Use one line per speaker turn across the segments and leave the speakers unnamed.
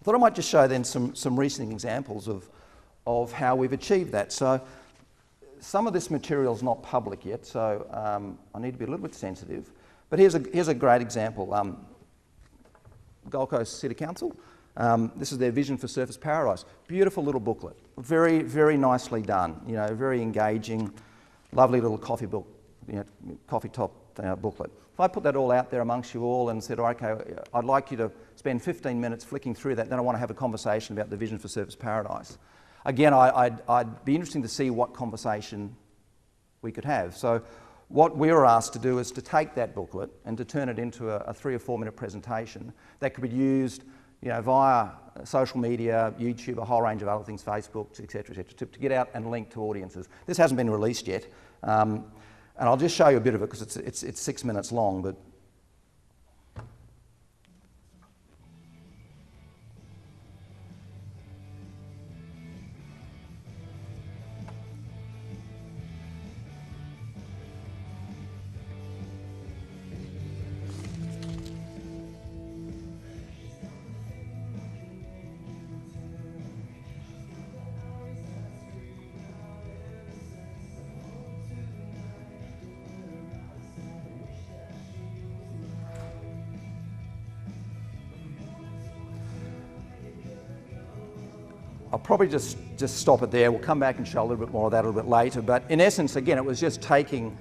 I thought I might just show then some recent examples of how we've achieved that. So some of this material is not public yet, so I need to be a little bit sensitive. But here's a great example. Gold Coast City Council. This is their vision for Surfers Paradise. Beautiful little booklet, very, very nicely done. You know, very engaging, lovely little coffee book, you know, coffee top booklet. If I put that all out there amongst you all and said, okay, I'd like you to spend 15 minutes flicking through that, then I want to have a conversation about the vision for Surfers Paradise. Again, I'd be interested to see what conversation we could have. So what we were asked to do is to take that booklet and to turn it into a 3 or 4 minute presentation that could be used, you know, via social media, YouTube, a whole range of other things, Facebook, etc., to get out and link to audiences. This hasn't been released yet, and I'll just show you a bit of it because it's 6 minutes long. But I'll probably just stop it there. We'll come back and show a little bit more of that a little bit later. But in essence, again, it was just taking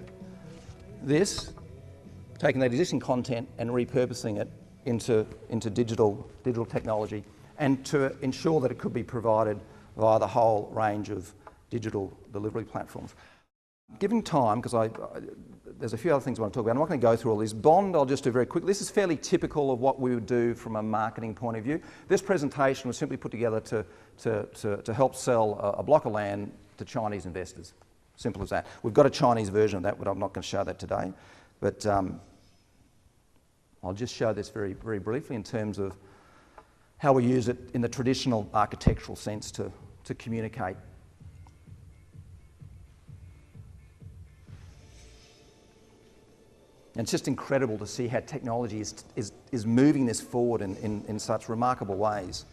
that existing content and repurposing it into digital technology, and to ensure that it could be provided via the whole range of digital delivery platforms. Given time, because there's a few other things I want to talk about. I'm not going to go through all this. Bond, I'll just do very quickly. This is fairly typical of what we would do from a marketing point of view. This presentation was simply put together to help sell a block of land to Chinese investors. Simple as that. We've got a Chinese version of that, but I'm not going to show that today. But I'll just show this very, very briefly in terms of how we use it in the traditional architectural sense to communicate. And it's just incredible to see how technology is moving this forward in such remarkable ways.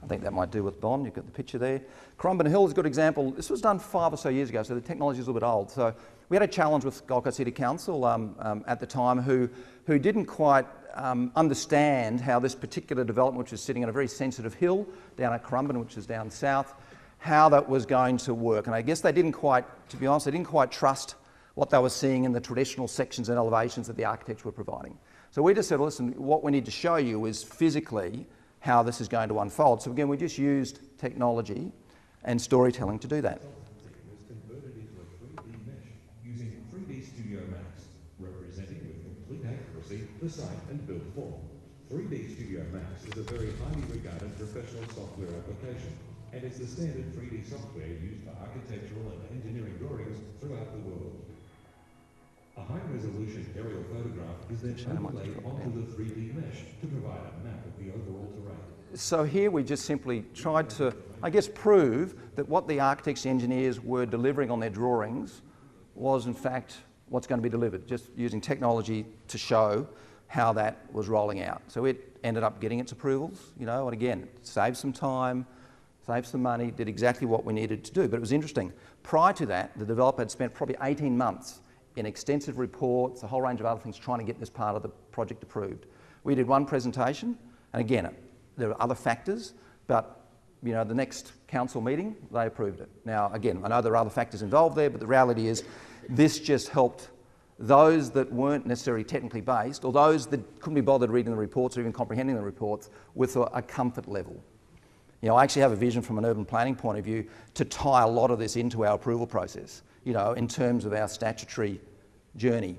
I think that might do with Bond. You've got the picture there. Currumbin Hill is a good example. This was done 5 or so years ago, so the technology is a little bit old. So we had a challenge with Gold Coast City Council at the time who didn't quite understand how this particular development, which is sitting on a very sensitive hill down at Currumbin, which is down south, how that was going to work. And I guess they didn't quite, to be honest, they didn't quite trust what they were seeing in the traditional sections and elevations that the architects were providing. So we just said, well, listen, what we need to show you is physically how this is going to unfold. So again, we just used technology and storytelling to do that.
Converted into a 3D mesh using 3D Studio Max, representing with complete accuracy the site and build form. 3D Studio Max is a very highly regarded professional software application, and is the standard 3D software used for architectural and engineering drawings throughout the world. A high-resolution aerial photograph is then overlaid onto the 3D mesh to provide a map of the overall terrain.
So here we just simply tried to, I guess, prove that what the architects and engineers were delivering on their drawings was in fact what's going to be delivered, just using technology to show how that was rolling out. So it ended up getting its approvals, you know, and again, saved some time, saved some money, did exactly what we needed to do. But it was interesting. Prior to that, the developer had spent probably 18 months in extensive reports, a whole range of other things, trying to get this part of the project approved. We did one presentation, and again, there are other factors, but you know, the next council meeting, they approved it. Now, again, I know there are other factors involved there, but the reality is this just helped those that weren't necessarily technically based, or those that couldn't be bothered reading the reports or even comprehending the reports, with a comfort level. You know, I actually have a vision from an urban planning point of view to tie a lot of this into our approval process, you know, in terms of our statutory journey.